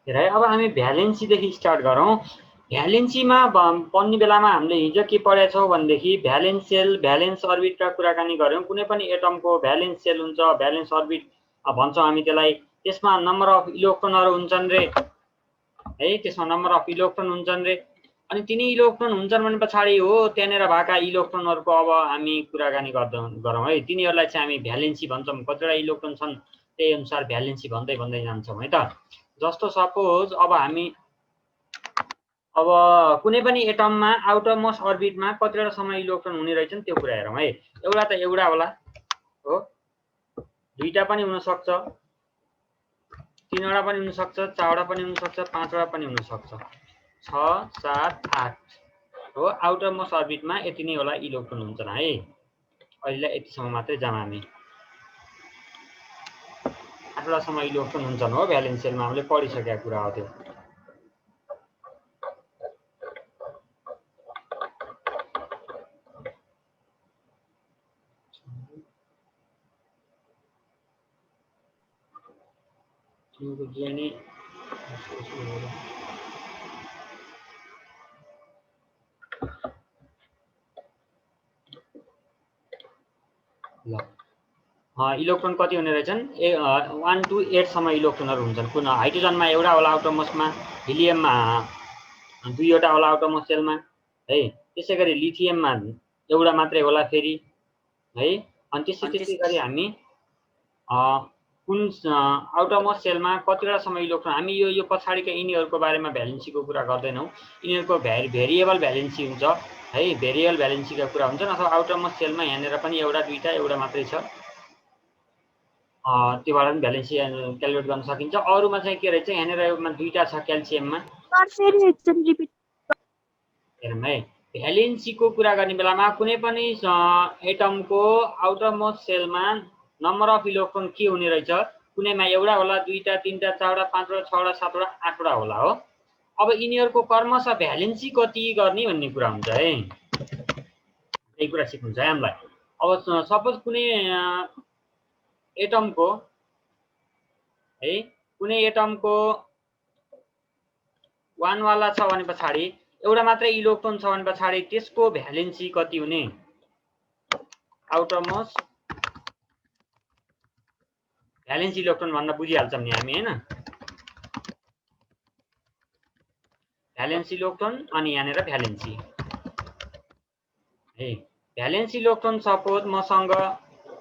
हेर है, अब हामी भ्यालेन्सीदेखि स्टार्ट गरौँ। भ्यालेन्सीमा पढ्ने बेलामा हामीले हिजो के पढेका छौँ भनेदेखि भ्यालेन्स सेल, भ्यालेन्स अर्बिटका कुराकानी गऱ्यौँ। कुनै पनि एटमको भ्यालेन्स सेल हुन्छ, भ्यालेन्स अर्बिट भन्छौँ हामी त्यसलाई। त्यसमा नम्बर अफ इलेक्ट्रोनहरू हुन्छन् रे है, त्यसमा नम्बर अफ इलेक्ट्रोन हुन्छन् रे। अनि तिनी इलेक्ट्रोन हुन्छन् भने पछाडि हो त्यहाँनिर भएका इलेक्ट्रोनहरूको अब हामी कुराकानी गरौँ है। तिनीहरूलाई चाहिँ हामी भ्यालेन्सी भन्छौँ। कतिवटा इलेक्ट्रोन छन् त्यही अनुसार भ्यालेन्सी भन्दै भन्दै जान्छौँ है त। जस्तो सपोज अब कुनै पनि एटममा आउटर मोस्ट अर्बिटमा कतिवटासम्म इलेक्ट्रोन हुने रहेछन् त्यो कुरा हेरौँ है। एउटा त एउटा होला हो, दुईटा पनि हुनसक्छ, तीनवटा पनि हुनसक्छ, चारवटा पनि हुनसक्छ, पाँचवटा पनि हुनसक्छ, 6, 7, 8 हो। आउटर मोस्ट अर्बिटमा यति नै होला इलेक्ट्रोन हुन्छन् है। अहिलेलाई यतिसम्म मात्रै जाम हामी। 8वटासम्म इलेक्ट्रोन हुन्छन् हो भ्यालेन्स सेलमा, हामीले पढिसकेका कुरा हो त्यो। ल इलेक्ट्रोन कति हुने रहेछन् 1 to 8 सम्म इलेक्ट्रोनहरू हुन्छन्। कुन हाइड्रोजनमा एउटा होला आउटर मोस्टमा, हिलियममा 2वटा होला आउटर मोस्ट सेलमा है। त्यसै गरी लिथियममा एउटा मात्रै होला फेरि है। अनि त्यसै गरी हामी कुन आउटर मोस्ट सेलमा कतिवटासम्म इलेक्ट्रोन, हामी यो पछाडिका यिनीहरूको बारेमा भ्यालेन्सीको कुरा गर्दैनौँ। यिनीहरूको भेरिएबल भ्यालेन्सी हुन्छ है, भेरिएबल भ्यालेन्सीका कुरा हुन्छन्। अथवा आउटर मोस्ट सेलमा यहाँनिर पनि एउटा दुईटा एउटा मात्रै छ, त्योबाट पनि भ्यालेन्सी क्यालकुलेट गर्न सकिन्छ। अरूमा चाहिँ के रहेछ, यहाँनिर एउटा दुईटा छ क्याल्सियममा। हेरौँ है, भ्यालेन्सीको कुरा गर्ने बेलामा कुनै पनि एटमको आउटर मोस्ट सेलमा नम्बर अफ इलेक्ट्रोन के हुने रहेछ, कुनैमा एउटा होला, दुईटा, तीनटा, चारवटा, पाँचवटा, छवटा, सातवटा, आठवटा होला हो। अब यिनीहरूको क्रमशः भ्यालेन्सी कति गर्ने भन्ने कुरा हुन्छ है। यही कुरा सिक्नुहुन्छ है हामीलाई। अब सपोज कुनै एटमको है, कुनै एटमको 1 वाला छ भने पछाडि एउटा मात्रै इलेक्ट्रोन छ भने पछाडि त्यसको भ्यालेन्सी कति हुने, आउटर मोस्ट भ्यालेन्सी इलेक्ट्रोन भन्न बुझिहाल्छौँ नि हामी हैन। भ्यालेन्सी इलेक्ट्रोन अनि यहाँनिर भ्यालेन्सी है। भ्यालेन्सी इलेक्ट्रोन सपोज मसँग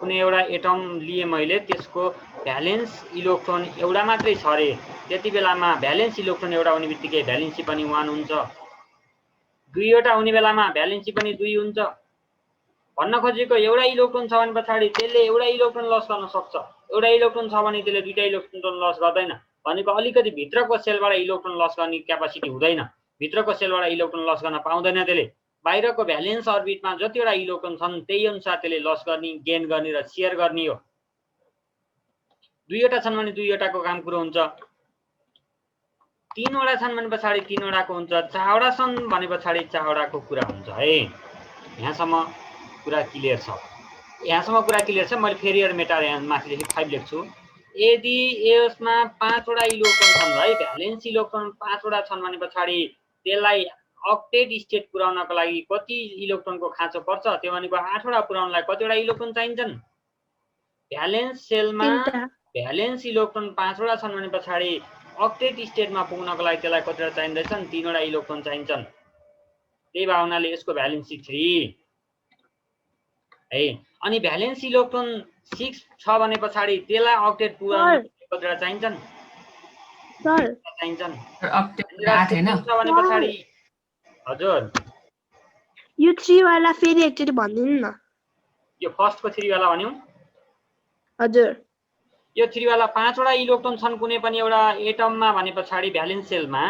कुनै एउटा एटम लिए मैले, त्यसको भ्यालेन्स इलेक्ट्रोन एउटा मात्रै छ रे, त्यति बेलामा भ्यालेन्स इलेक्ट्रोन एउटा हुने बित्तिकै भ्यालेन्सी पनि 1 हुन्छ। दुईवटा हुने बेलामा भ्यालेन्सी पनि 2 हुन्छ। भन्न खोजेको एउटा इलेक्ट्रोन छ भने पछाडि त्यसले एउटा इलेक्ट्रोन लस गर्न सक्छ, एउटा इलेक्ट्रोन छ भने त्यसले दुईटा इलेक्ट्रोन लस गर्दैन। भनेको अलिकति भित्रको सेलबाट इलेक्ट्रोन लस गर्ने क्यापासिटी हुँदैन, भित्रको सेलबाट इलेक्ट्रोन लस गर्न पाउँदैन त्यसले। बाहिरको भ्यालेन्स अर्बिटमा जतिवटा इलेक्ट्रोन छन् त्यही अनुसार त्यसले लस गर्ने, गेन गर्ने र सेयर गर्ने हो। दुईवटा छन् भने दुईवटाको काम कुरो हुन्छ, तीनवटा छन् भने पछाडि तीनवटाको हुन्छ, चारवटा छन् भने पछाडि चारवटाको कुरा हुन्छ है। यहाँसम्म कुरा क्लियर छ, यहाँसम्म कुरा क्लियर छ। मैले फेरि एउटा मेटाएर यहाँ माथि 5 लेख्छु। यदि यसमा 5वटा इलेक्ट्रोन छन् है, भ्यालेन्स इलेक्ट्रोन 5वटा छन् भने पछाडि त्यसलाई अक्टेट स्टेट पुर्याउनको लागि कति इलेक्ट्रोनको खाँचो पर्छ, त्यो भनेको 8वटा पुर्याउनलाई कतिवटा इलेक्ट्रोन चाहिन्छन्। भ्यालेन्स सेलमा भ्यालेन्स इलेक्ट्रोन 5वटा छन् भने पछाडि अक्टेट स्टेटमा पुग्नको लागि त्यसलाई कतिवटा चाहिँदैछन्, 3वटा इलेक्ट्रोन चाहिन्छन्। त्यही भावनाले यसको भ्यालेन्सी 3 है। अनि भ्यालेन्स इलेक्ट्रोन 6 छ भने पछाडि त्यसलाई अक्टेट पुर्याउन कतिवटा चाहिन्छन्, सर चाहिन्छन्। अक्टेट 8 हैन छ भने पछाडि हजुर यो 3 वाला फेरि एकचोटी भनिदिनु न। यो फर्स्टको 3 वाला भन्यौ हजुर। यो 3 वाला 5वटा इलेक्ट्रोन छन् कुनै पनि एउटा एटममा भने पछाडि भ्यालेन्स सेलमा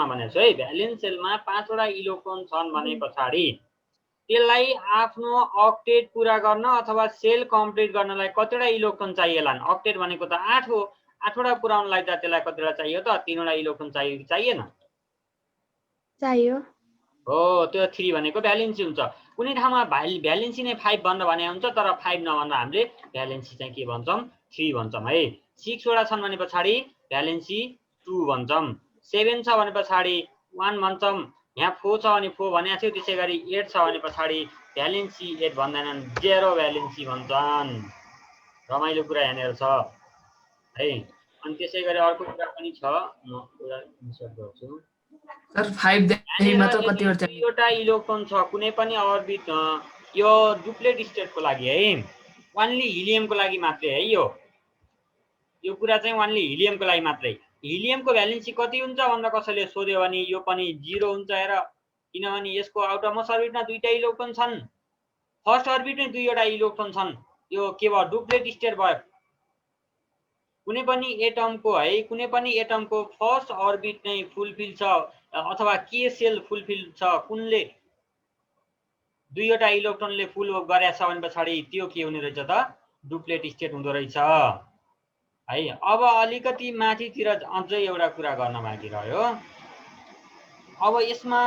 भनेको छु है, भ्यालेन्स सेलमा 5वटा इलेक्ट्रोन छन् भने पछाडि त्यसलाई आफ्नो अक्टेट पूरा गर्न अथवा सेल कम्प्लिट गर्नलाई कतिवटा इलेक्ट्रोन चाहिएलान्। अक्टेट भनेको त 8 हो, 8वटा पुर्याउनलाई त त्यसलाई कतिवटा चाहियो त, 3वटा इलेक्ट्रोन चाहियो कि चाहिएन, चाहियो हो। त्यो 3 भनेको भ्यालेन्सी हुन्छ। कुनै ठाउँमा भ्यालेन्सी नै 5 भन्न भने हुन्छ, तर 5 नभन्दा हामीले भ्यालेन्सी चाहिँ के भन्छौँ, 3 भन्छौँ है। 6वटा छन् भने पछाडि भ्यालेन्सी 2 भन्छौँ, 7 छ भने पछाडि 1 भन्छौँ, यहाँ 4 छ भने 4 भनेको थियो, त्यसै गरी 8 छ भने पछाडि भ्यालेन्सी 8 भन्दैनन्, 0 भ्यालेन्सी भन्छन्। रमाइलो कुरा यहाँनिर छ है। अनि त्यसै गरी अर्को कुरा पनि छ, म कुरा इन्सर्ट गर्छु। सर 5 देखि मात्र कतिवटा चाहिन्छ? दुईवटा इलेक्ट्रोन छ कुनै पनि अर्बिट, यो डुप्लेट स्टेटको लागि है, ओन्ली हिलियमको लागि मात्रै है। यो कुरा चाहिँ ओन्ली हिलियमको लागि मात्रै। हिलियमको भ्यालेन्सी कति हुन्छ भनेर कसैले सोध्यो भने यो पनि 0 हुन्छ हेर, किनभने यसको आउटरमोस्ट अर्बिटमा दुईटा इलेक्ट्रोन छन्, फर्स्ट अर्बिटमै दुईवटा इलेक्ट्रोन छन्, यो के भयो डुप्लेट स्टेट भयो। कुनै पनि एटमको है, कुनै पनि एटमको फर्स्ट अर्बिट नै फुलफिल छ अथवा के सेल फुलफिल छ, कुनले दुईवटा इलेक्ट्रोनले फुल गरेछ भने पछाडि त्यो के हुने रहेछ त डुप्लेट स्टेट हुँदो रहेछ है। अब अलिकति माथितिर अझै एउटा कुरा गर्न बाँकी रह्यो। अब यसमा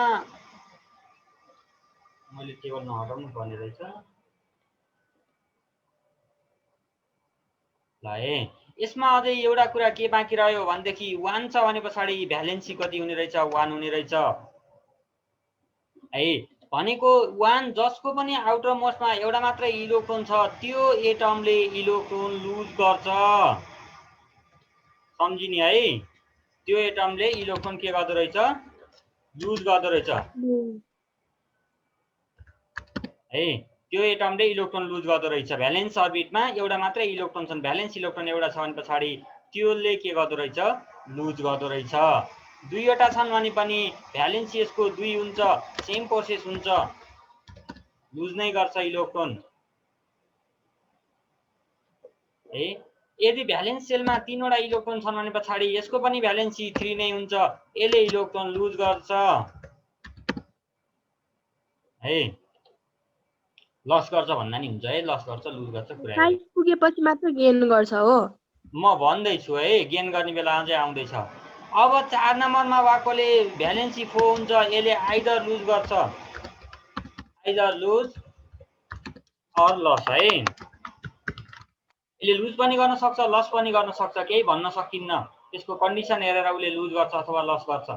मैले टेबल नहटाउनु पर्ने रहेछ ल है। यसमा अझै एउटा कुरा के बाँकी रह्यो भनेदेखि 1 छ भने पछाडि भ्यालेन्सी कति हुने रहेछ, 1 हुने रहेछ है। भनेको 1 जसको पनि आउटर मोस्टमा एउटा मात्र इलेक्ट्रोन छ, त्यो एटमले इलेक्ट्रोन लुज गर्छ, सम्झिने है। त्यो एटमले इलेक्ट्रोन के गर्दो रहेछ, लुज गर्दो रहेछ है। त्यो एटमले इलेक्ट्रोन लुज गर्दो रहेछ। भ्यालेन्स अर्बिटमा एउटा मात्र इलेक्ट्रोन छन्, भ्यालेन्स इलेक्ट्रोन एउटा छ भने पछाडि त्यसले के गर्दो रहेछ, लुज गर्दो रहेछ। दुईवटा छन् भने पनि भ्यालेन्सी यसको 2 हुन्छ, सेम प्रोसेस हुन्छ, लुज नै गर्छ इलेक्ट्रोन है। यदि भ्यालेन्स सेलमा 3 वटा इलेक्ट्रोन छन् भने पछाडि यसको पनि भ्यालेन्सी 3 नै हुन्छ, यसले इलेक्ट्रोन लुज गर्छ है। लस गर्छ भन्दा नि हुन्छ है, लस गर्छ लुज गर्छ कुरा 5 पुगेपछि मात्र गेन गर्छ हो। म भन्दैछु है, गेन गर्ने बेला अझै आउँदैछ। अब 4 नम्बरमा वाकोले भ्यालेन्सी 4 हुन्छ, यसले आइदर लुज गर्छ, आइदर लुज अर लस है। यसले लुज पनि गर्न सक्छ, लस पनि गर्न सक्छ, केही भन्न सकिन्न, त्यसको कन्डिसन हेरेर उसले लुज गर्छ अथवा लस गर्छ।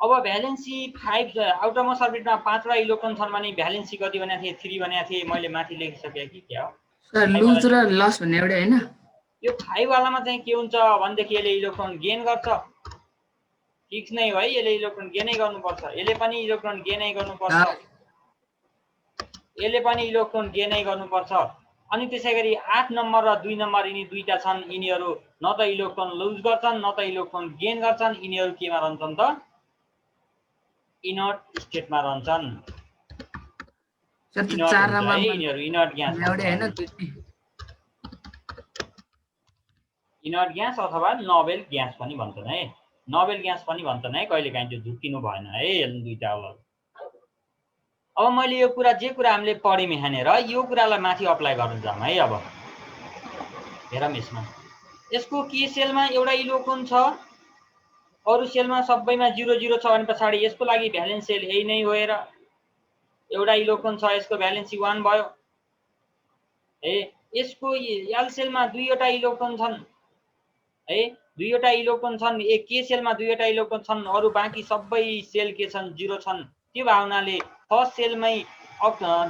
अब भ्यालेन्सी 5 आउटरमोस्ट अर्बिटमा 5 वटा इलेक्ट्रोन छन् भने भ्यालेन्सी कति भनेको थिए, 3 भनेको थिए, मैले माथि लेखिसके कि क्या हो सर लुज र लस भन्ने एउटा हैन। यो 5 वालामा चाहिँ के हुन्छ भनेदेखि यसले इलेक्ट्रोन गेन गर्छ, फिक्स नै हो है, यसले इलेक्ट्रोन गेनै गर्नुपर्छ, यसले पनि इलेक्ट्रोन गेनै गर्नुपर्छ, यसले पनि इलेक्ट्रोन गेनै गर्नुपर्छ। अनि त्यसै गरी 8 नम्बर र 2 नम्बर यिनी दुईटा छन्, यिनीहरू न त इलेक्ट्रोन लुज गर्छन् न त इलेक्ट्रोन गेन गर्छन्, यिनीहरू केमा रहन्छन् त इनर्ट स्टेटमा रहन्छन्। सर 4 नम्बरमा यिनीहरू इनर्ट ग्यास, एउटा हैन, इनर्ट ग्यास अथवा नोबेल ग्यास पनि भन्छन् है, नोबेल ग्यास पनि भन्छन् है, कहिलेकाहीँ त्यो झुक्किनु भएन है दुईटा अलग। अब मैले यो कुरा जे कुरा हामीले पढ्यौँ यहाँनिर, यो कुरालाई माथि अप्लाई गर्न जाऊँ है। अब हेरौँ यसमा, यसको के सेलमा एउटा इलेक्ट्रोन छ, अरू सेलमा सबैमा 0 0 छ भने पछाडि यसको लागि भ्यालेन्स सेल यही नै हो। हेर एउटा इलेक्ट्रोन छ, यसको भ्यालेन्सी 1 भयो है। यसको एल सेलमा दुईवटा इलेक्ट्रोन छन् है, दुईवटा इलेक्ट्रोन छन्, एक के सेलमा दुईवटा इलेक्ट्रोन छन्, अरू बाँकी सबै सेल के छन्, 0 छन्। त्यो भावनाले फर्स्ट सेलमै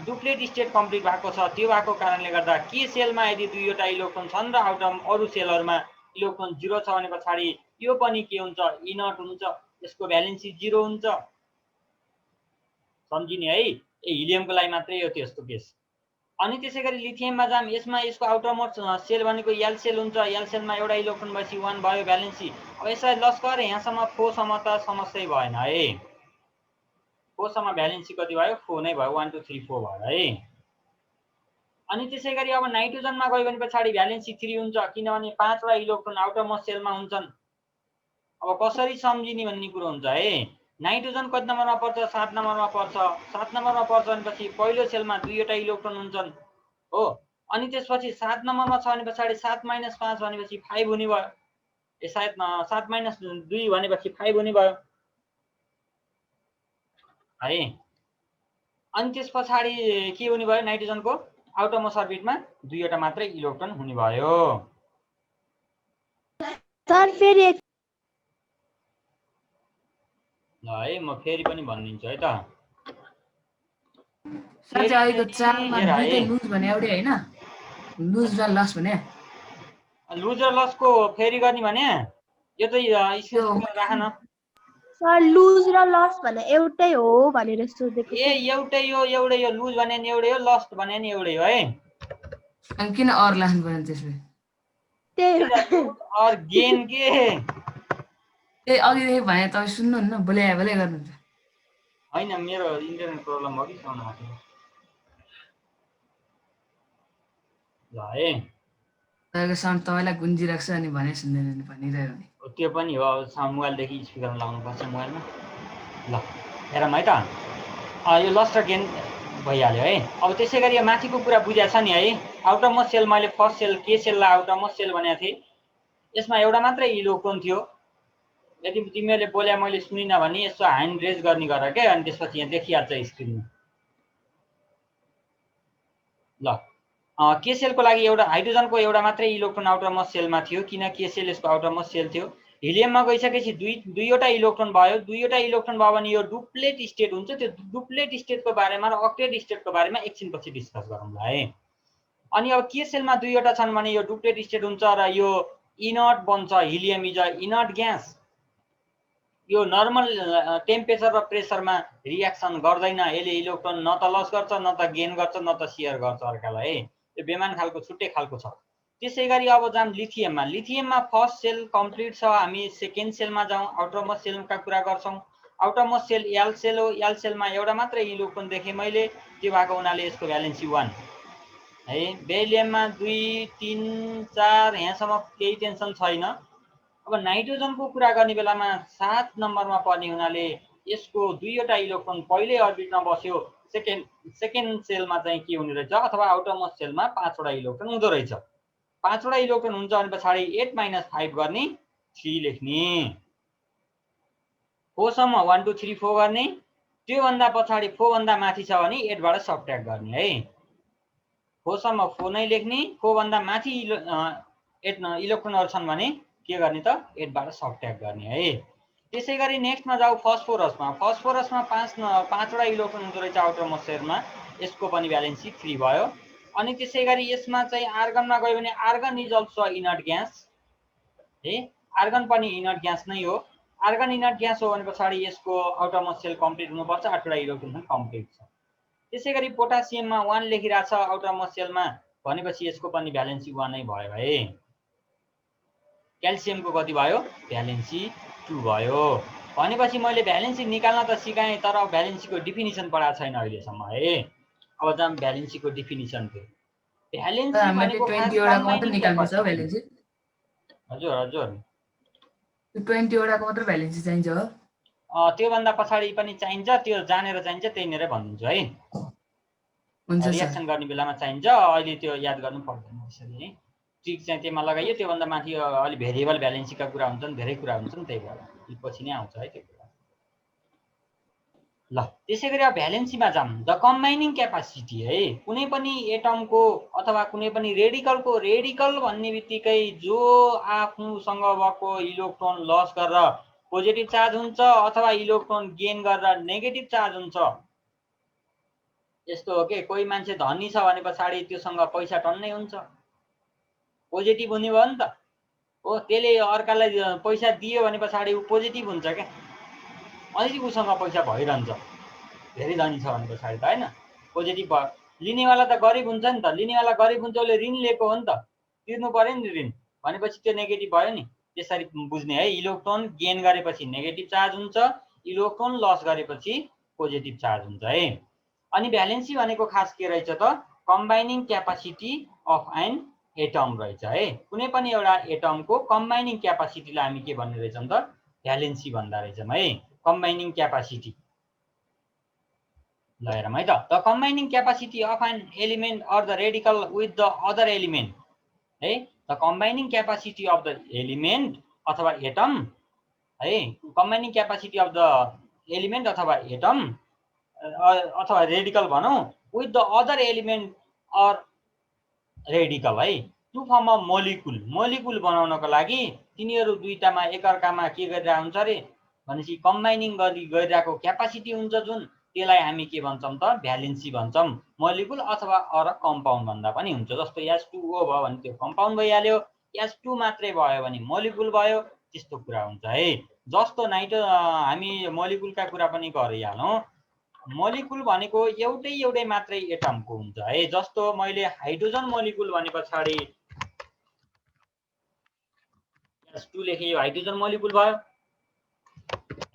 डुप्लेट स्टेट कम्प्लिट भएको छ, त्यो भएको कारणले गर्दा के सेलमा यदि दुईवटा इलेक्ट्रोन छन् र अरू सेलहरूमा इलेक्ट्रोन 0 छ भने पछाडि त्यो पनि के हुन्छ, इनर्ट हुन्छ, यसको भ्यालेन्सी 0 हुन्छ, सम्झिने है। हिलियमको लागि मात्रै हो त्यस्तो केस। अनि त्यसै गरी लिथियममा जाम, यसमा यसको आउटरमोस्ट सेल भनेको एल सेल हुन्छ, एल सेलमा एउटा इलेक्ट्रोन भएपछि 1 भयो भ्यालेन्सी। अब यसलाई लस गरे यहाँसम्म 4 सम्म त समस्या भएन है, 4 सम्म भ्यालेन्सी कति भयो, 4 नै भयो, 1 2 3 4 भयो है। अनि त्यसै गरी अब नाइट्रोजनमा गयो भने पछाडि भ्यालेन्सी 3 हुन्छ, किनभने 5 वटा इलेक्ट्रोन आउटरमोस्ट सेलमा हुन्छन्। अब कसरी सम्झिने भन्ने कुरो हुन्छ है। नाइट्रोजन कति नम्बरमा पर्छ, 7 नम्बरमा पर्छ। 7 नम्बरमा पर्छ भनेपछि पहिलो सेलमा दुईवटा इलेक्ट्रोन हुन्छन् हो। अनि त्यसपछि 7 नम्बरमा छ भने पछाडि 7 - 5 भनेपछि 5 हुने भयो, ए सायद 7 - 2 भनेपछि 5 हुने भयो है। अनि त्यस पछाडि के हुने भयो, नाइट्रोजनको आउटरमोस्ट अर्बिटमा दुईवटा मात्रै इलेक्ट्रोन हुने भयो। सर फेरि ल है म फेरि पनि भनिदिन्छु है त। सर चाहिँ अहिलेको चारमा हेर है, दुइटै लुज भने एउटै होइन, लुज र लस भने लुज र लसको फेरि गर्ने भने यो चाहिँ त्यो स्क्रिन राख न। सर लुज र लस भने एउटै हो भनेर सोधेको ए के। एउटै हो, एउटै हो, लुज भने नि एउटै हो, लस्ट भने नि एउटै हो है। अनि किन अर लाग्नु पर्यो त्यसमा? त्यही लुज अर गेन के त्यही अघिदेखि भने तपाईँ सुन्नुहुन्न, बोले बोले गर्नुहुन्छ। होइन मेरो इन्टरनेट प्रब्लम हो कि साउन्ड आएको ल है। तपाईँको साउन्ड तपाईँलाई गुन्जिरहेको छ अनि भने सुन्दैन भनिरह्यो भने त्यो पनि हो, अब साउन्ड मोबाइलदेखि स्पिकरमा लाउनुपर्छ मोबाइलमा। ल हेरौँ है त, यो लस्ट र गेन भइहाल्यो है। अब त्यसै गरी यो माथिको कुरा बुझाएको छ नि है। आउट अफ मोस्ट सेल मैले फर्स्ट सेल के सेललाई आउट अफ मोस्ट सेल भनेको थिएँ। यसमा एउटा मात्रै इलेक्ट्रोन थियो। यदि तिमीहरूले बोल्या मैले सुनिनँ भने यसो ह्यान्ड रेज गर्ने गर क्या, अनि त्यसपछि यहाँ देखिहाल्छ स्क्रिनमा। ल के सेलको लागि एउटा हाइड्रोजनको एउटा मात्रै इलेक्ट्रोन आउट अफ मोस्ट सेलमा थियो, किन के सेल यसको आउट अफ मोस्ट सेल थियो। हिलियममा गइसकेपछि दुईवटा इलेक्ट्रोन भयो। दुईवटा इलेक्ट्रोन भयो भने यो डुप्लेट स्टेट हुन्छ। त्यो डुप्लेट स्टेटको बारेमा र अक्टेट स्टेटको बारेमा एकछिनपछि डिस्कस गरौँला है। अनि अब के सेलमा दुईवटा छन् भने यो डुप्लेट स्टेट हुन्छ र यो इनर्ट बन्छ। Helium is a inert gas. यो नर्मल टेम्परेचर र प्रेसरमा रियाक्सन गर्दैन। यसले इलेक्ट्रोन न त लस गर्छ, न त गेन गर्छ, न त सेयर गर्छ अर्कालाई है। यो बेमान खालको छुट्टै खालको छ। त्यसै गरी अब जाऊँ लिथियममा। लिथियममा फर्स्ट सेल कम्प्लिट छ। हामी सेकेन्ड सेलमा जाउँ, आउट अफ मोस्ट सेलका कुरा गर्छौँ। Outermost shell L shell हो। एल सेलमा एउटा मात्रै इलेक्ट्रोन देखेँ मैले, त्यो भएको हुनाले यसको भ्यालेन्सी 1 है। बेरिलियममा 2 3 4 यहाँसम्म केही टेन्सन छैन। अब नाइट्रोजनको कुरा गर्ने बेलामा 7 नम्बरमा पर्ने हुनाले यसको दुईवटा इलेक्ट्रोन पहिल्यै अर्बिटमा बस्यो। सेकेन्ड सेलमा चाहिँ के हुने रहेछ, अथवा आउट अफ मोस्ट सेलमा 5वटा इलेक्ट्रोन हुँदो रहेछ। 5वटा इलेक्ट्रोन हुन्छ अनि पछाडि 8 - 5 गर्ने, 3 लेख्ने। 4 सम्म 1 2 3 4 गर्ने। त्योभन्दा पछाडि 4 भन्दा माथि छ भने 8 बाट सबट्र्याक्ट गर्ने है। 4 सम्म 4 नै लेख्ने। 4 भन्दा माथि 8 इलेक्ट्रोनहरू छन् भने के गर्ने त, 8 बाट सबट्र्याक्ट गर्ने है। त्यसै गरी नेक्स्टमा जाऊ फस्फोरसमा। फस्फोरसमा 5वटा इलेक्ट्रोन हुँदो रहेछ आउट अफ मोस्ट सेलमा। यसको पनि भ्यालेन्सी 3 भयो। अनि त्यसै गरी यसमा चाहिँ आर्गनमा गयो भने argon is also inert gas है। आर्गन पनि इनर्ट ग्यास नै हो। आर्गन इनर्ट ग्यास हो भने पछाडि यसको outermost shell complete हुनुपर्छ। 8वटा इलेक्ट्रोन कम्प्लिट छ। त्यसै गरी पोटासियममा 1 लेखिरहेको छ आउट अफ मोस्ट सेलमा, भनेपछि यसको पनि भ्यालेन्सी 1 नै भयो है। क्याल्सियमको कति भयो, भ्यालेन्सी 2 भयो। भनेपछि मैले भ्यालेन्सी निकाल्न त सिकाएँ, तर भ्यालेन्सीको डिफिनिसन पढाएको छैन अहिलेसम्म है। अब जाम भ्यालेन्सीको डिफिनिसनको। भ्यालेन्सी हामीले भनेको खास 20 वटाको मात्र कम्बाइनिङ निकाल्नुपर्छ क्यापासिटी। भ्यालेन्सी। हजुर हजुर, 20 वटाको मात्र भ्यालेन्सी चाहिन्छ हो। त्योभन्दा पछाडि पनि चाहिन्छ, त्यो जानेर चाहिन्छ, त्यहीँनिरै भनिदिन्छु है। हुन्छ सर। रियाक्सन गर्ने बेलामा चाहिन्छ, अहिले त्यो याद गर्नु पर्दैन यसरी है। ट्रिक चाहिँ त्यसमा लगाइयो। त्योभन्दा माथि अलि भेरिएबल भ्यालेन्सीका कुरा हुन्छन्, धेरै कुरा हुन्छन्, त्यही भएर पछि नै आउँछ है त्यो कुरा। ल त्यसै गरी अब भ्यालेन्सीमा जाऊँ। द कम्बाइनिङ क्यापासिटी है। कुनै पनि एटमको अथवा कुनै पनि रेडिकलको, रेडिकल भन्ने बित्तिकै जो आफूसँग भएको इलेक्ट्रोन लस गरेर पोजिटिभ चार्ज हुन्छ अथवा इलेक्ट्रोन गेन गरेर नेगेटिभ चार्ज हुन्छ। यस्तो हो कि कोही मान्छे धनी छ भने पछाडि त्योसँग पैसा टन्नै हुन्छ, पोजिटिभ हुने भयो नि त हो। त्यसले अर्कालाई पैसा दियो भने पछाडि ऊ पोजिटिभ हुन्छ क्या, अलिक उसँग पैसा भइरहन्छ, धेरै धनी छ भने पछाडि त होइन, पोजिटिभ भयो। लिनेवाला त गरिब हुन्छ नि त। लिनेवाला गरिब हुन्छ, उसले ऋण लिएको हो नि त, तिर्नु पर्यो नि ऋण, भनेपछि त्यो नेगेटिभ भयो नि। त्यसरी बुझ्ने है। इलेक्ट्रोन गेन गरेपछि नेगेटिभ चार्ज हुन्छ, इलेक्ट्रोन लस गरेपछि पोजिटिभ चार्ज हुन्छ है। अनि भ्यालेन्सी भनेको खास के रहेछ त, कम्बाइनिङ क्यापासिटी अफ एन एटम रहेछ है। कुनै पनि एउटा एटमको कम्बाइनिङ क्यापासिटीलाई हामी के भन्ने रहेछौँ त, भ्यालेन्सी भन्दा रहेछौँ है। कम्बाइनिङ क्यापासिटी ल हेरौँ है त। The combining capacity of an element or the radical with the other element है। The combining capacity of the element अथवा एटम है। Combining capacity of the element अथवा एटम अथवा रेडिकल भनौँ, with the other element or radical है, to form a molecule. Molecule बनाउनको लागि तिनीहरू दुईटामा एकअर्कामा के गरिरहेको हुन्छ अरे, भनेपछि कम्बाइनिङ गरिरहेको क्यापासिटी हुन्छ जुन त्यसलाई हामी के भन्छौँ त भ्यालेन्सी भन्छौँ मोलिकुल अथवा अर कम्पाउन्ड भन्दा पनि हुन्छ जस्तो H2O भयो भने त्यो कम्पाउन्ड भइहाल्यो H2 मात्रै भयो भने मोलिकुल भयो त्यस्तो कुरा हुन्छ है जस्तो हामी मोलिकुलका कुरा पनि गरिहालौँ मोलिकुल भनेको एउटै मात्रै एटमको हुन्छ है जस्तो मैले हाइड्रोजन मोलिकुल भने पछाडि H2 लेखे यो हाइड्रोजन मोलिकुल भयो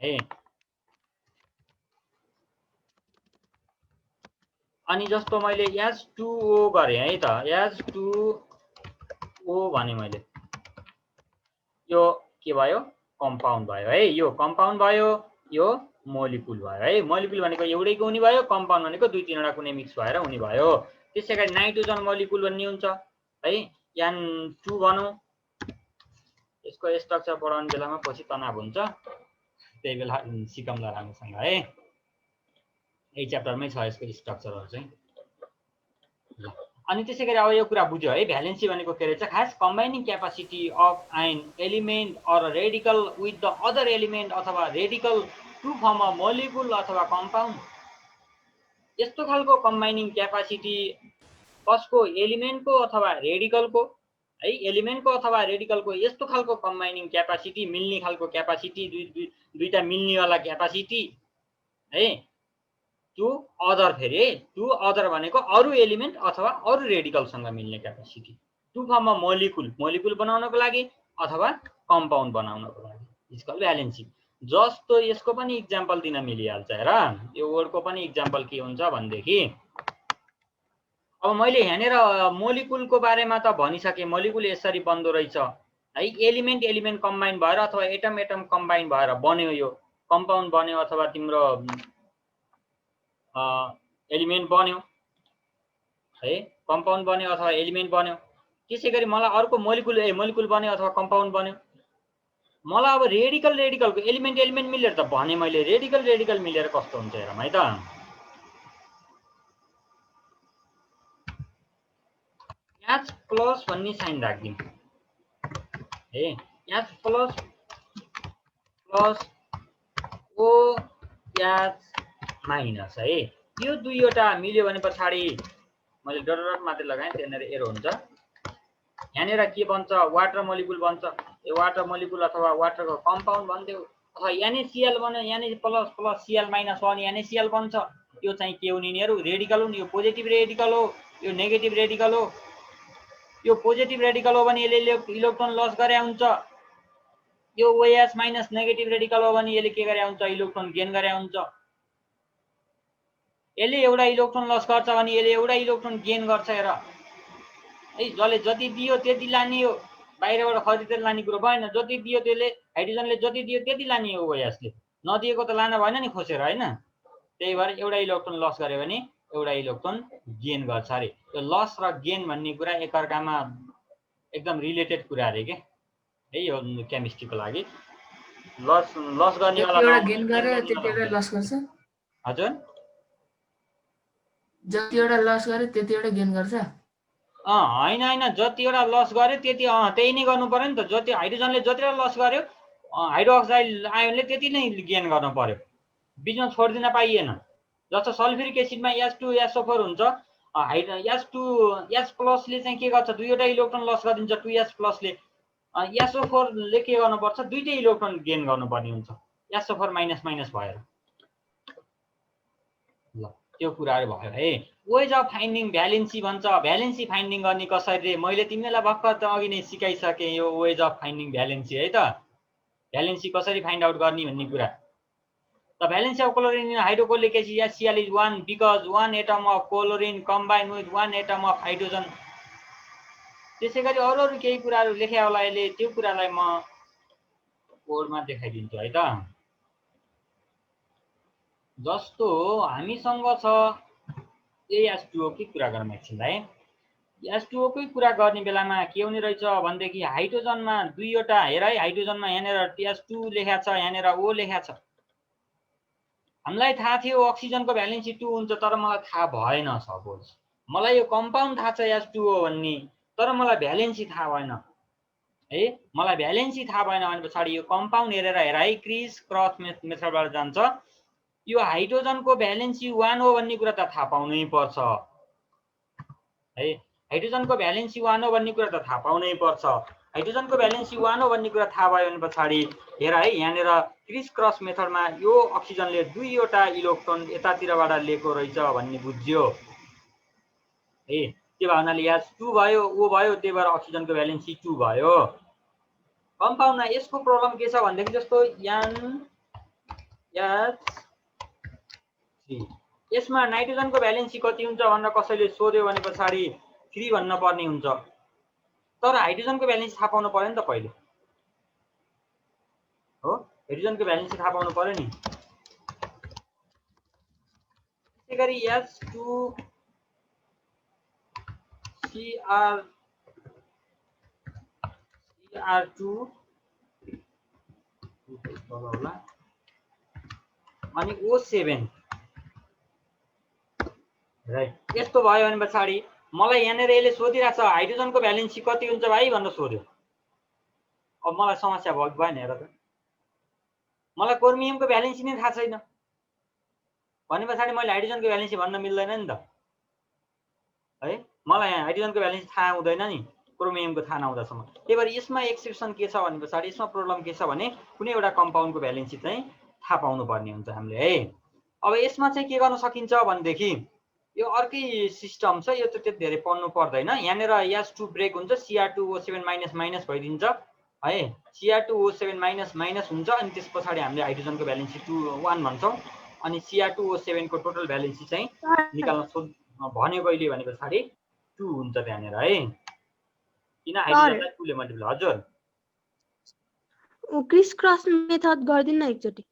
है अनि जस्तो मैले H2O गरे है त H2O भने मैले यो के भयो कम्पाउन्ड भयो है यो कम्पाउन्ड भयो यो मोलिकुल भयो है मोलिकुल भनेको एउटैको हुने भयो कम्पाउन्ड भनेको दुई तीनवटा कुनै मिक्स भएर हुने भयो त्यसैगरी नाइट्रोजन मोलिकुल भन्ने हुन्छ है N2 भनौँ यसको स्ट्रक्चर पढाउने बेलामा पछि तनाव हुन्छ त्यही बेला सिकमला राम्रोसँग है यही च्याप्टरमै छ यसको स्ट्रक्चरहरू चाहिँ अनि त्यसैगरी अब यो कुरा बुझ्यो है भ्यालेन्सी भनेको के रहेछ खास combining capacity of an element or radical with the other element अथवा radical to form a molecule अथवा कम्पाउन्ड यस्तो खालको कम्बाइनिङ क्यापासिटी कसको एलिमेन्टको अथवा रेडिकलको है एलिमेन्टको अथवा रेडिकलको यस्तो खालको कम्बाइनिङ क्यापासिटी मिल्ने खालको क्यापासिटी दुईटा मिल्नेवाला क्यापासिटी है टु अदर फेरि टु अदर भनेको अरू एलिमेन्ट अथवा अरू रेडिकलसँग मिल्ने क्यापासिटी टु फर्म मोलिकुल बनाउनको लागि अथवा कम्पाउन्ड बनाउनको लागि इट्स कल्ड भ्यालेन्सी जस्तो यसको पनि इक्जाम्पल दिन मिलिहाल्छ हेर यो वर्डको पनि इक्जाम्पल के हुन्छ भनेदेखि अब मैले यहाँनिर मोलिकुलको बारेमा त भनिसकेँ मोलिकुल यसरी बन्दो रहेछ है एलिमेन्ट कम्बाइन भएर अथवा एटम कम्बाइन भएर बन्यो यो कम्पाउन्ड बन्यो अथवा तिम्रो एलिमेन्ट बन्यो है कम्पाउन्ड बन्यो अथवा एलिमेन्ट बन्यो त्यसैगरी मलाई अर्को मोलिकुल बन्यो अथवा कम्पाउन्ड बन्यो मलाई अब रेडिकलको एलिमेन्ट मिलेर त भने मैले रेडिकल मिलेर कस्तो हुन्छ हेरौँ है त H प्लस भन्ने साइन राख्दिउँ है H प्लस OH माइनस है यो दुईवटा मिल्यो भने पछाडि मैले डट मात्रै लगाएँ त्यहाँनिर एरो हुन्छ यहाँनिर के बन्छ वाटर मोलिकुल बन्छ यो वाटर मोलिकुल अथवा वाटरको कम्पाउन्ड भन्थ्यो अथवा NaCl बन्यो Na plus Cl minus 1 NaCl बन्छ यो चाहिँ के हुने यिनीहरू रेडिकल हुन् यो पोजिटिभ रेडिकल हो यो नेगेटिभ रेडिकल हो यो पोजिटिभ रेडिकल हो भने यसले इलेक्ट्रोन लस गरे हुन्छ यो OH माइनस नेगेटिभ रेडिकल हो भने यसले के गरे हुन्छ इलेक्ट्रोन गेन गरे हुन्छ यसले एउटा इलेक्ट्रोन लस गर्छ भने यसले एउटा इलेक्ट्रोन गेन गर्छ हेर है जसले जति दियो त्यति लाने हो बाहिरबाट खरिदेर लाने कुरो भएन जति दियो त्यसले हाइड्रोजनले जति दियो त्यति लाने हो OH-ले नदिएको त लान भएन नि खोसेर हैन त्यही भएर एउटा इलेक्ट्रोन लस गरे भने एउटा इलेक्ट्रोन गेन गर्छ अरे यो लस र गेन भन्ने कुरा एकअर्कामा एकदम रिलेटेड कुरा अरे के है यो केमिस्ट्रीको लागि लस गर्नेवाला गेन गरे त्यतिवटा लस गर्छ हजुर जतिवटा लस गरे त्यतिवटा गेन गर्छ हैन जतिवटा लस गर्यो त्यति त्यही नै गर्नु पर्यो नि त जति हाइड्रोजनले जतिवटा लस गर्यो हाइड्रोक्साइड आयोनले त्यति नै गेन गर्नु पर्यो बिचमा छोड्दिन पाइएन जस्तो सल्फ्युरिक एसिडमा H2SO4 हुन्छ H प्लसले चाहिँ के गर्छ दुईवटा इलेक्ट्रोन लस गरिदिन्छ 2S प्लसले SO4 ले के गर्नुपर्छ दुईटै इलेक्ट्रोन गेन गर्नुपर्ने हुन्छ SO4 माइनस भएर ल त्यो कुराहरु भयो है वेज अफ फाइन्डिङ भ्यालेन्सी भन्छ भ्यालेन्सी फाइन्डिङ गर्ने कसरी मैले तिमीलाई भर्खर अघि नै सिकाइसके यो वेज अफ फाइन्डिङ भ्यालेन्सी है त भ्यालेन्सी कसरी फाइन्ड आउट गर्ने भन्ने कुरा The valence of chlorine in hydrochloric acid HCl is 1 because one atom of chlorine combined with one atom of hydrogen. त्यसैगरी अरु केही कुराहरु लेखे होला यसले त्यो कुरालाई म बोर्डमा देखाइदिन्छु है त जस्तो हामीसँग छ H2O की कुरा गरौँ एकछिनलाई H2O कै कुरा गर्ने बेलामा के हुने रहेछ भन्देखि हाइड्रोजनमा दुईवटा हेर है हाइड्रोजनमा यहाँनेर H2 लेखा छ यहाँनेर O लेखा छ हामीलाई थाहा थियो अक्सिजनको भ्यालेन्सी 2 हुन्छ तर मलाई थाहा भएन सपोज मलाई यो कम्पाउन्ड थाहा छ H2O भन्ने तर मलाई भ्यालेन्सी थाहा भएन है मलाई भ्यालेन्सी थाहा भएन भने पछाडि यो कम्पाउन्ड हेरेर हेर है क्रिस क्रस मेथडबाट जान्छ यो हाइड्रोजनको भ्यालेन्सी 1 हो भन्ने कुरा त थाहा पाउनै पर्छ है हाइड्रोजनको भ्यालेन्सी 1 हो भन्ने कुरा त थाहा पाउनै पर्छ हाइड्रोजनको भ्यालेन्सी 1 हो भन्ने कुरा थाहा भयो भने पछाडि हेर है यहाँनिर क्रिस क्रस मेथडमा यो अक्सिजनले दुईवटा इलेक्ट्रोन यतातिरबाट लिएको रहेछ भन्ने बुझ्यो है त्यो भावनाले यहाँ 2 भयो ओ भयो त्यही भएर अक्सिजनको भ्यालेन्सी 2 भयो कम्पाउन्डमा यसको प्रब्लम के छ भन्दाखेरि जस्तो NH3 यसमा नाइट्रोजनको भ्यालेन्सी कति हुन्छ भनेर कसैले सोध्यो भने पछाडि 3 भन्न पर्ने हुन्छ तर हाइड्रोजनको भ्यालेन्सी थाहा पाउनु पर्यो नि त पहिले हो हाइड्रोजनको भ्यालेन्सी थाहा पाउनु पर्यो नि त्यसैगरी H2Cr2 अनि O7 राइट यस्तो भयो भने पछाडि मलाई यहाँनिर यसले सोधिरहेछ हाइड्रोजनको भ्यालेन्सी कति हुन्छ भाइ भनेर सोध्यो अब मलाई समस्या भयो नि हेर त मलाई क्रोमियमको भ्यालेन्सी नै थाहा छैन भने पछाडि मैले हाइड्रोजनको भ्यालेन्सी भन्न मिल्दैन नि त है मलाई हाइड्रोजनको भ्यालेन्सी थाहा हुँदैन नि क्रोमियमको थाहा नहुँदासम्म त्यही भएर यसमा एक्सेप्सन के छ भने पछाडि यसमा प्रब्लम के छ भने कुनै एउटा कम्पाउन्डको भ्यालेन्सी चाहिँ थाहा पाउनु पर्ने हुन्छ हामीले है अब यसमा चाहिँ के गर्न सकिन्छ भनेदेखि यो अर्कै सिस्टम छ यो चाहिँ त्यति धेरै पढ्नु पर्दैन यहाँनिर H2 ब्रेक हुन्छ Cr2O7 माइनस माइनस भइदिन्छ है Cr2O7 माइनस माइनस हुन्छ अनि त्यस पछाडि हामीले हाइड्रोजनको भ्यालेन्सी 1 भन्छौँ अनि Cr2O7 को टोटल भ्यालेन्सी चाहिँ निकाल्न भन्यो कहिले भने पछाडि 2 हुन्छ त्यहाँनिर है किन हाइड्रोजनलाई 2 ले मल्टिप्लाई हजुर क्रिस क्रस मेथड गर्दिन एकचोटी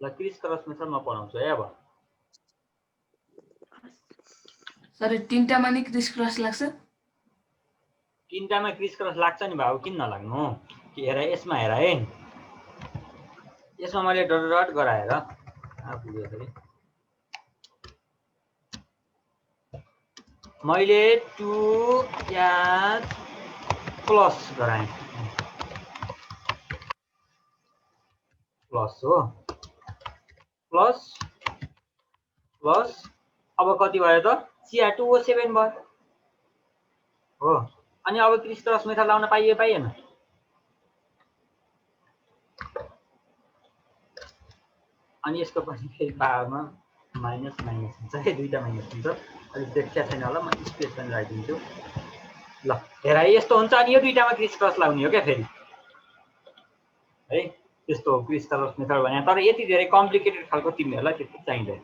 ल क्रिस क्रस मेथड म पढाउँछु है अब सर तीनटामा नि क्रिस क्रस लाग्छ तीनटामा क्रिस क्रस लाग्छ नि भाउ किन नलाग्नु कि हेर यसमा हेर है यसमा मैले डट डट गराएर मैले 2H प्लस गराएँ प्लस हो प्लस प्लस अब कति भयो त Cr2O7 भयो हो अनि अब क्रिस क्रस मेथड लाउन पाइएन अनि यसको पनि फेरि पावरमा माइनस माइनस हुन्छ है दुईटा माइनस हुन्छ अहिले देखिया छैन होला म स्पेस पनि राखिदिन्छु ल हेर यस्तो हुन्छ अनि यो दुईटामा क्रिस क्रस लाउने हो क्या फेरि है त्यस्तो हो क्रिस क्रस मेथड भने तर यति धेरै कम्प्लिकेटेड खालको तिमीहरूलाई त्यति चाहिँदैन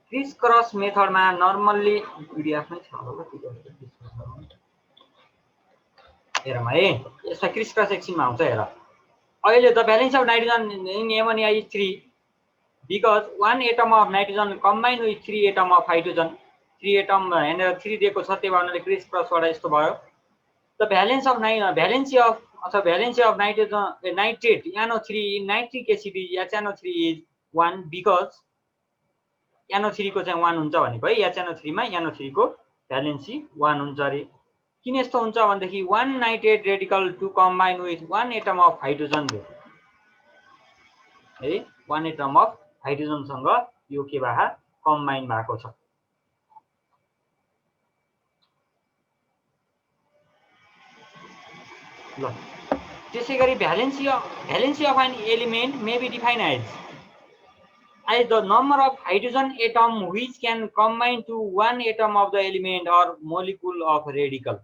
क्रिस क्रस मेथडमा नर्मल्ली पिडिएफमै छ होला हेरौँ है यसमा क्रिस क्रस एकछिनमा आउँछ हेर अहिले the valence of nitrogen in ammonia is 3 because 1 atom of nitrogen combined with 3 atom of hydrogen 3 atom यहाँनिर 3 दिएको छ त्यही भएर क्रिस क्रसबाट यस्तो भयो the valence of nitrogen nitrate NO3 in nitric acid HNO3 is 1 because NO3 को चाहिँ 1 हुन्छ भनेको है HNO3 मा NO3 को भ्यालेन्सी 1 हुन्छ रे किन यस्तो हुन्छ भनेदेखि 1 nitrate radical to combine with 1 atom of hydrogen है 1 एटम अफ हाइड्रोजन सँग यो के भए कम्बाइन भएको छ ल त्यसैगरी valency of an element may be define as the number of hydrogen atom which can combine to one atom of the element or molecule of radical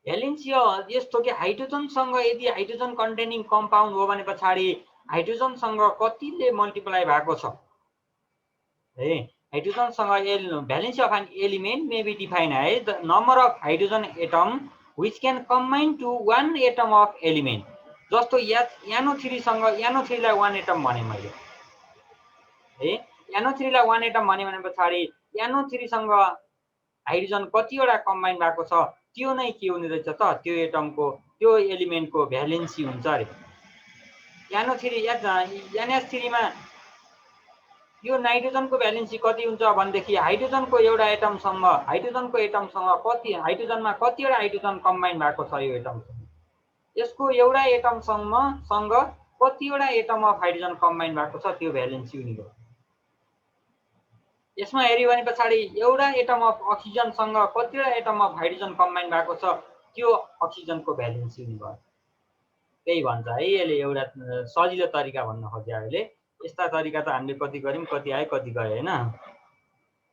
valency यस्तो कि हाइड्रोजन सँग यदि हाइड्रोजन कन्टेनिङ कम्पाउन्ड हो भने पछाडी hydrogen सँग कतिले multiply भएको छ है हाइड्रोजन सँग valency of an element may be define as the number of hydrogen atom which can combine to one atom of element जस्तो NO3 सँग NO3 लाई 1 एटम भने मैले है NO3 लाई 1 एटम भने पछाडी NO3 सँग हाइड्रोजन कतिवटा कम्बाइन भएको छ त्यो नै के हुने रहेछ त त्यो एटमको त्यो एलिमेन्टको भ्यालेन्सी हुन्छ रे NH3 मा यो नाइट्रोजनको भ्यालेन्सी कति हुन्छ भनेदेखि हाइड्रोजनको एउटा एटमसँग हाइड्रोजनमा कतिवटा हाइड्रोजन कम्बाइन भएको छ यो एटमसँग, यसको एउटा एटमसँग कतिवटा एटम अफ हाइड्रोजन कम्बाइन भएको छ त्यो भ्यालेन्सी हुने भयो। यसमा हेऱ्यो भने पछाडि एउटा एटम अफ अक्सिजनसँग कतिवटा एटम अफ हाइड्रोजन कम्बाइन भएको छ त्यो अक्सिजनको भ्यालेन्सी हुने भयो। त्यही भन्छ है यसले एउटा सजिलो तरिका भन्न खोज्यो। अहिले यस्ता तरिका त हामीले कति गऱ्यौँ, कति आयो कति गयो होइन।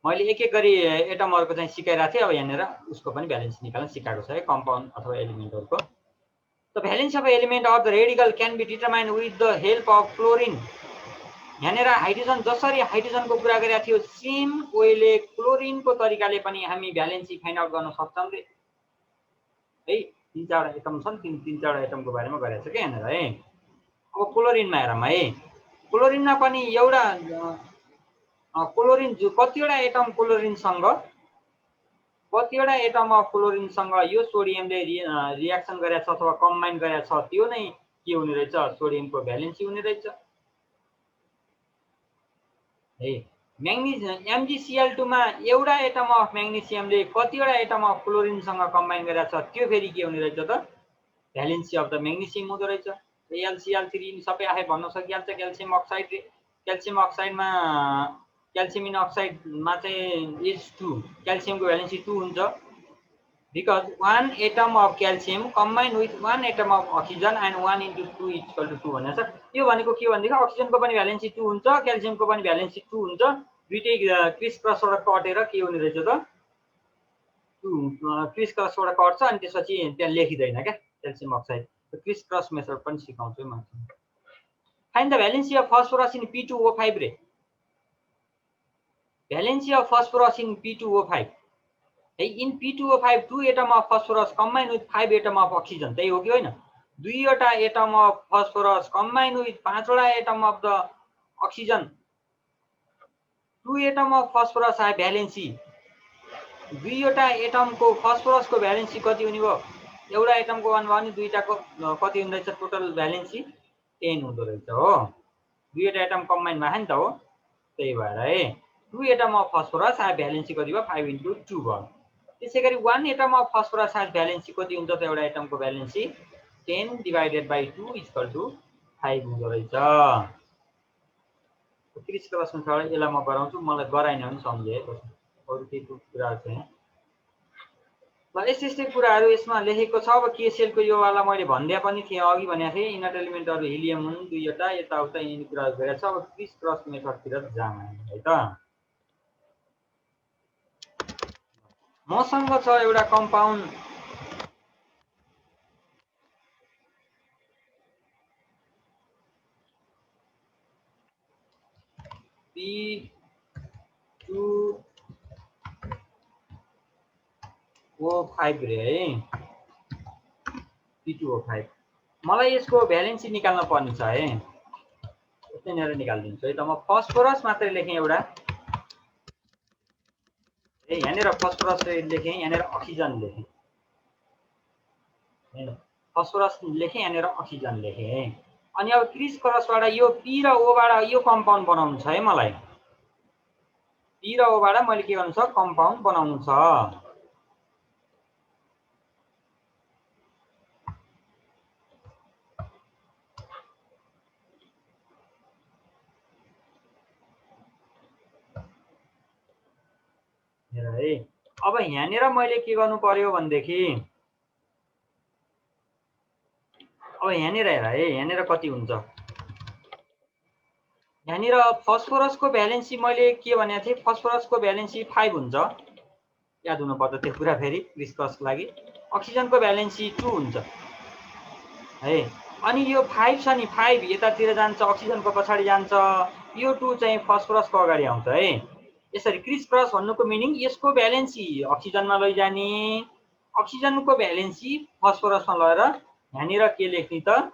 मैले एक एक गरी एटमहरूको चाहिँ सिकाइरहेको थिएँ। अब यहाँनिर उसको पनि भ्यालेन्सी निकाल्न सिकाएको छ है, कम्पाउन्ड अथवा एलिमेन्टहरूको। The valency of element of the radical can be determined with the help of chlorine. यहाँनिर हाइड्रोजन जसरी हाइड्रोजनको कुरा गरेको थियो सेम वेले क्लोरिनको तरिकाले पनि हामी भ्यालेन्सी फाइन्ड आउट गर्न सक्छौँ रे है। 3-4 एटम छन्, 3-4 एटमको बारेमा गरेको छ क्या यहाँनिर है। अब क्लोरिनमा हेरौँ है। क्लोरिनमा पनि एउटा क्लोरिन जो कतिवटा एटम क्लोरिनसँग कतिवटा एटम अफ क्लोरिनसँग यो सोडियमले रियाक्सन गरेको छ अथवा कम्बाइन गरेको छ त्यो नै के हुने रहेछ, सोडियमको भ्यालेन्सी हुने रहेछ है। MgCl2 मा एउटा एटम अफ म्याग्नेसियमले कतिवटा एटम अफ क्लोरिनसँग कम्बाइन गरेको छ त्यो फेरि के हुने रहेछ त, भ्यालेन्सी अफ द म्याग्नेसियम हुँदो रहेछ। AlCl3 सबै आफै भन्न सकिहाल्छ। क्याल्सियम अक्साइडमा क्याल्सियम इन अक्साइडमा चाहिँ H2 क्याल्सियमको भ्यालेन्सी 2 हुन्छ, because 1 atom of calcium combine with 1 atom of oxygen and 1 × 2 = 2 भनेको छ। यो भनेको के भनेदेखि अक्सिजनको पनि भ्यालेन्सी 2 हुन्छ, क्याल्सियमको पनि भ्यालेन्सी 2 हुन्छ। दुईटै क्रिस क्रसबाट कटेर के हुने रहेछ त, 2 क्रिस क्रसबाट कट्छ अनि त्यसपछि त्यहाँ लेखिँदैन क्या calcium oxide. Criss cross method पनि सिकाउँछु म। Find the valency of phosphorus in P2O5 रे। Valency of phosphorus in P2O5 है। In P2O5 2 atom of phosphorus combine with 5 atom of oxygen. त्यही हो कि होइन? दुईवटा atom of phosphorus combine with 5वटा atom of the oxygen. 2 atom of phosphorus आयो valency. दुईवटा एटमको फस्फोरसको भ्यालेन्सी कति हुने भयो? एउटा एटमको 1 भयो भने दुईटाको कति हुँदो रहेछ टोटल भ्यालेन्सी 10 हुँदो रहेछ हो। दुईवटा एटम कम्बाइन भयो नि त हो, त्यही भएर है 2 एटम अफ फस्फोरस आयो भ्यालेन्सी कति भयो? 5 × 2 भयो। त्यसै गरी 1 एटम अफ फस्फोरस आयो भ्यालेन्सी कति हुन्छ त? एउटा एटमको भ्यालेन्सी 10 / 2 = 5 हुँदो रहेछ। क्रिस क्रस मेथड यसलाई म गराउँछु, मलाई गराइन भने सम्झे है। अरू केही कुराहरू छैन ल। यस्तै कुराहरू यसमा लेखेको छ। अब केसीएलको यो वाला मैले भन्दै पनि थिएँ, अघि भनेको थिएँ इनर्ट एलिमेन्टहरू हिलियम हुन् दुईवटा, यताउता यिनी कुराहरू गरेको छ। अब क्रिस क्रस मेथडतिर जाम है त। मसँग छ एउटा कम्पाउन्ड P2O5 रे है। P2O5 मलाई यसको भ्यालेन्सी निकाल्न पर्ने छ है। यहाँनिर निकालिदिन्छु है त। म फस्फोरस मात्रै लेखेँ एउटा है। यहाँनिर फस्फोरस लेखेँ, यहाँनिर अक्सिजन लेखेँ, फस्फोरस लेखेँ, यहाँनिर अक्सिजन लेखेँ। अनि अब क्रिस क्रसबाट यो पी र ओबाट यो कम्पाउन्ड बनाउनु छ है मलाई। पी र ओबाट मैले के गर्नु छ? कम्पाउन्ड बनाउनु छ। है अब यहाँनिर मैले के गर्नु पर्यो भनेदेखि अब यहाँनिर हेर है, यहाँनिर कति हुन्छ? यहाँनिर फस्फोरसको भ्यालेन्सी मैले के भनेको थिएँ? फस्फोरसको भ्यालेन्सी 5 हुन्छ, याद हुनुपर्छ त्यो कुरा फेरि क्रिस क्रसको लागि। अक्सिजनको भ्यालेन्सी 2 हुन्छ है। अनि यो 5 छ नि, 5 यतातिर जान्छ, अक्सिजनको पछाडि जान्छ, यो 2 चाहिँ फस्फोरसको अगाडि आउँछ है। यसरी क्रिस क्रस भन्नुको मिनिङ यसको भ्यालेन्सी अक्सिजनमा लैजाने, अक्सिजनको भ्यालेन्सी फस्फोरसमा लगेर यहाँनिर के लेख्ने त?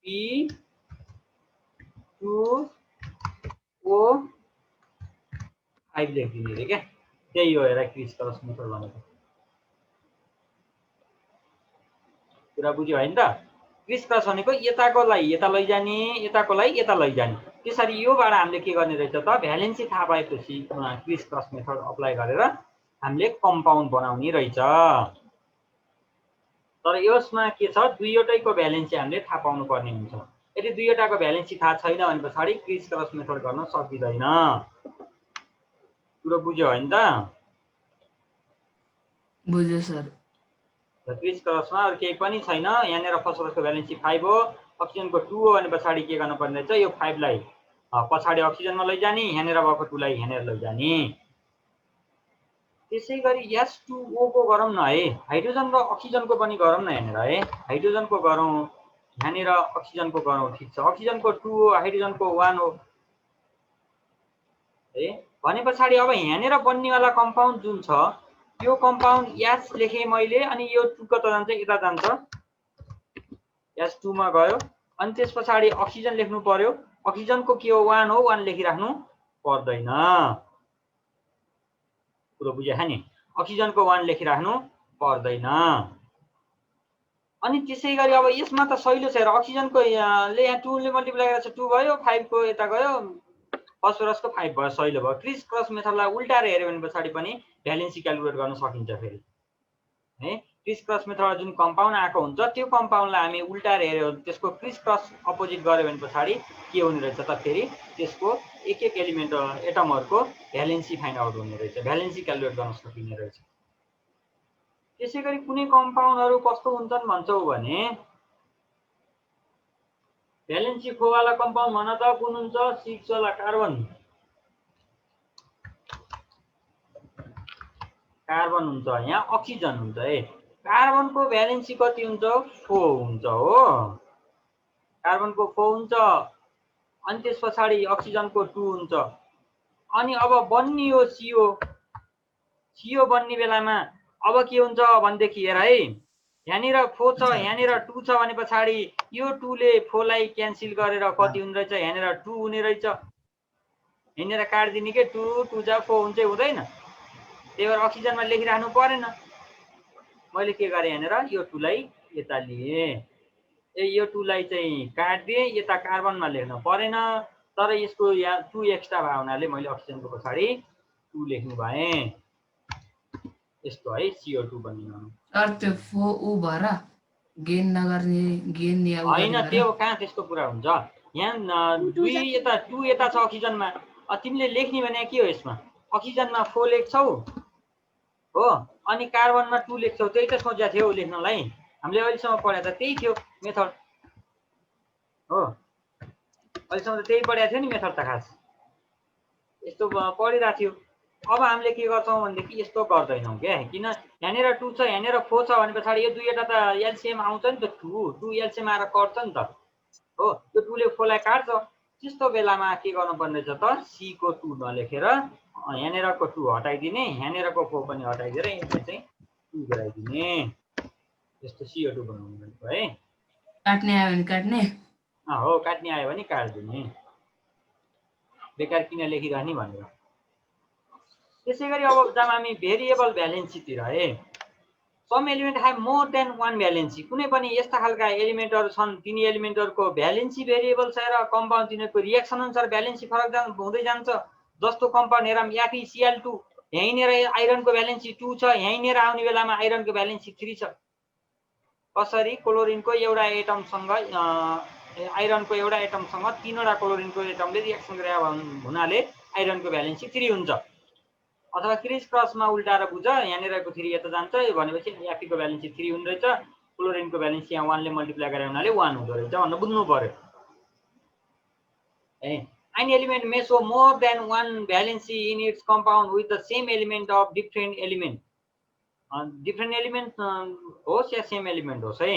P2O5 लेखिदिने रे क्या। त्यही हो हेर क्रिस क्रस मेथड भनेको। कुरा बुझ्यो होइन त? क्रिस क्रस भनेको यताकोलाई यता लैजाने, यताकोलाई यता लैजाने। त्यसरी योबाट हामीले के गर्ने रहेछ त, भ्यालेन्सी थाहा पाएपछि क्रिस क्रस मेथड अप्लाई गरेर हामीले कम्पाउन्ड बनाउने रहेछ। तर यसमा के छ, दुईवटैको भ्यालेन्सी हामीले थाहा पाउनु पर्ने हुन्छ। यदि दुईवटाको भ्यालेन्सी थाहा छैन भने पछाडि क्रिस क्रस मेथड गर्न सकिँदैन। कुरो बुझ्यो होइन त? बुझ्यो सर। क्रिस क्रसमा अरू केही पनि छैन। यहाँनिर फस्फोरसको भ्यालेन्सी 5 हो, अक्सिजनको 2 हो भने पछाडि के गर्नुपर्ने रहेछ, यो 5 लाई पछाडि अक्सिजनमा लैजाने, यहाँनिर भएको 2 लाई यहाँनिर लैजाने। त्यसै गरी H2O को गरौँ न है, हाइड्रोजन र अक्सिजनको पनि गरौँ न यहाँनिर है। हाइड्रोजनको गरौँ, यहाँनिर अक्सिजनको गरौँ। ठिक छ, अक्सिजनको 2 हो, हाइड्रोजनको 1 हो है। भने पछाडि अब यहाँनिर बन्नेवाला कम्पाउन्ड जुन छ, यो कम्पाउन्ड H लेखेँ मैले, अनि यो 2 कता जान्छ, यता जान्छ, H2 मा गयो। अनि त्यस पछाडि अक्सिजन लेख्नु पर्यो। अक्सिजनको के हो, 1 हो, 1 लेखिराख्नु पर्दैन। कुरो बुझ्या नि? अक्सिजनको 1 लेखिराख्नु पर्दैन। अनि त्यसै गरी अब यसमा त सहिलो छ, अक्सिजनको ले यहाँ 2 ले मल्टिप्लाई गरेर 2 भयो, 5 को यता गयो, फस्फोरसको 5 भयो, सहिलो भयो। क्रिस क्रस मेथडलाई उल्टाएर हेर्यो भने पछाडि पनि भ्यालेन्सी क्याल्कुलेट गर्न सकिन्छ फेरि है। क्रिस क्रस मेथडमा जुन कम्पाउन्ड आएको हुन्छ, त्यो कम्पाउन्डलाई हामी उल्टाएर हेर्यो, त्यसको क्रिस क्रस अपोजिट गर्यो भने पछाडि के हुने रहेछ त, फेरि त्यसको एक एक एलिमेन्ट एटमहरूको भ्यालेन्सी फाइन्ड आउट हुने रहेछ, भ्यालेन्सी क्याल्कुलेट गर्न सकिने रहेछ। त्यसै गरी कुनै कम्पाउन्डहरू कस्तो हुन्छन् भन्छौ भने, भ्यालेन्सी फोवाला कम्पाउन्ड भन त कुन हुन्छ? 6 वाला कार्बन। कार्बन हुन्छ, यहाँ अक्सिजन हुन्छ है। कार्बनको भ्यालेन्सी कति हुन्छ? 4 हुन्छ हो, कार्बनको 4 हुन्छ। अनि त्यस पछाडि अक्सिजनको 2 हुन्छ। अनि अब बन्ने हो CO। CO बन्ने बेलामा अब के हुन्छ भनेदेखि हेर है, यहाँनिर 4 छ, यहाँनिर 2 छ भने पछाडि यो 2 ले 4 लाई क्यान्सल गरेर कति हुने रहेछ, यहाँनिर 2 हुने रहेछ। यहाँनिर काट्दिने के, 2 2 जा 4 हुन्छ, हुँदैन? त्यही भएर अक्सिजनमा लेखिराख्नु परेन। मैले के गरेँ, यहाँनिर यो 2 लाई यता लिएँ, यो 2 लाई चाहिँ काट्दिएँ, यता कार्बनमा लेख्न परेन। तर यसको यहाँ 2 एक्स्ट्रा भयो हुनाले मैले अक्सिजनको पछाडि 2 लेख्नु भएँ। यस्तो है CO2 बन्ने। सर त्यो 4 उ भएर गेन नगर्ने, गेन या होइन, त्यो कहाँ त्यस्तो कुरा हुन्छ। यहाँ 2 यता 2 यता छ अक्सिजनमा, तिमीले लेख्ने भने के हो, यसमा अक्सिजनमा 4 लेख्छौ हो, अनि कार्बनमा 2 लेख्छौ। त्यही त सोचेको थियो लेख्नलाई, हामीले अहिलेसम्म पढेको त त्यही थियो मेथड हो, अहिलेसम्म त त्यही पढेको थियो नि मेथड त, खास यस्तो पढिरहेको थियो। अब हामीले के गर्छौँ भनेदेखि यस्तो गर्दैनौँ क्या, किन यहाँनिर 2 छ, यहाँनिर 4 छ भने पछाडि यो दुईवटा त एलसिएम आउँछ नि त, 2 एलसिएम आएर कट्छ नि त हो, त्यो 2 ले 4 लाई काट्छ। त्यस्तो बेलामा के गर्नुपर्ने रहेछ त, C को 2 नलेखेर यहाँनिरको 2 हटाइदिने, यहाँनिरको 4 पनि हटाइदिएर यसले चाहिँ 2 गराइदिने। यस्तो CO2 बनाउनु भनेको है। काट्ने आयो भने काट्ने, हो, काट्ने आयो भने काट्दिने, बेकार किन लेखिरहने भनेर। त्यसै गरी अब जाम हामी भेरिएबल भ्यालेन्सीतिर है। Some element have more than 1 valency. कुनै पनि यस्ता खालका एलिमेन्टहरू छन्, तिनी एलिमेन्टहरूको भ्यालेन्सी भेरिएबल छ र कम्पाउन्ड तिनीहरूको रिएक्सन अनुसार भ्यालेन्सी फरक हुँदै जान्छ। जस्तो कम्पाउन्ड हेरौँ FeCl2, यहीँनिर आइरनको भ्यालेन्सी 2 छ, यहीँनिर आउने बेलामा आइरनको भ्यालेन्सी 3 छ। कसरी? क्लोरिनको एउटा एटमसँग आइरनको एउटा एटमसँग 3वटा क्लोरिनको एटमले रिएक्सन गरे हुनाले आइरनको भ्यालेन्सी 3 हुन्छ। अथवा क्रिस क्रसमा उल्टाएर बुझ, यहाँनिरको 3 यता जान्छ भनेपछि Fe को भ्यालेन्सी 3 हुँदो रहेछ, क्लोरिनको भ्यालेन्सी यहाँ 1 ले मल्टिप्लाई गरे हुनाले 1 हुँदो रहेछ भनेर बुझ्नु पर्यो है। An element may show more than 1 valency in its compound with the same element of different element. Different element होस् या same element होस् है।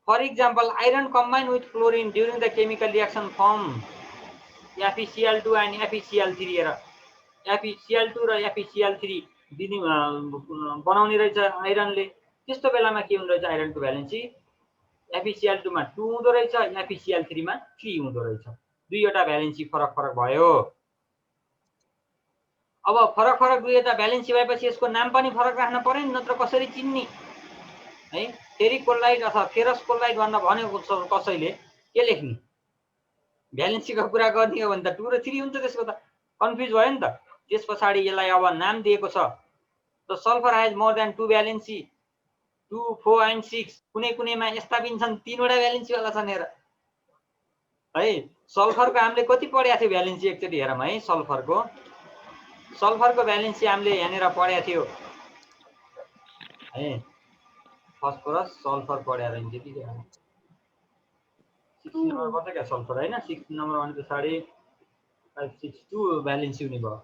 For example, iron combined with chlorine during the chemical reaction form FeCl2 and FeCl3 हेर, FeCl2 र FeCl3 बनाउने रहेछ आइरनले। त्यस्तो बेलामा के हुँदो रहेछ, आइरनको भ्यालेन्सी FeCl2 मा 2 हुँदो रहेछ, FeCl3 मा 3 हुँदो रहेछ। दुईवटा भ्यालेन्सी फरक फरक भयो। अब फरक फरक दुईवटा भ्यालेन्सी भएपछि यसको नाम पनि फरक राख्न पर्यो नि, नत्र कसरी चिन्ने? है फेरिक क्लोराइड अथवा फेरस क्लोराइड भन्न भनेको कसैले के लेख्ने भ्यालेन्सीको कुरा गर्ने हो भने त 2 र 3 हुन्छ त्यसको त कन्फ्युज भयो नि त त्यस पछाडि यसलाई अब नाम दिएको छ the sulphur has more than 2 valency 2 4 and 6 कुनै कुनैमा यस्ता पनि छन् 3 वटा भ्यालेन्सी वाला छन् हेर है सल्फरको हामीले कति पढेको थियो भ्यालेन्सी एकचोटि हेरौँ है सल्फरको भ्यालेन्सी हामीले यहाँनिर पढेको थियो है फस्फोरस सल्फर पढेर नि त्यतिकै 6 नम्बर पर्छ क्या सल्फर हैन 6 नम्बर भने पछाडि 562 भ्यालेन्सी हुने भयो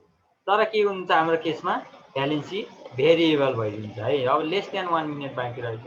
तर के हुन्छ हाम्रो केसमा भ्यालेन्सी भेरिएबल भइदिन्छ है अब लेस देन 1 मिनेट बाँकी रहेछ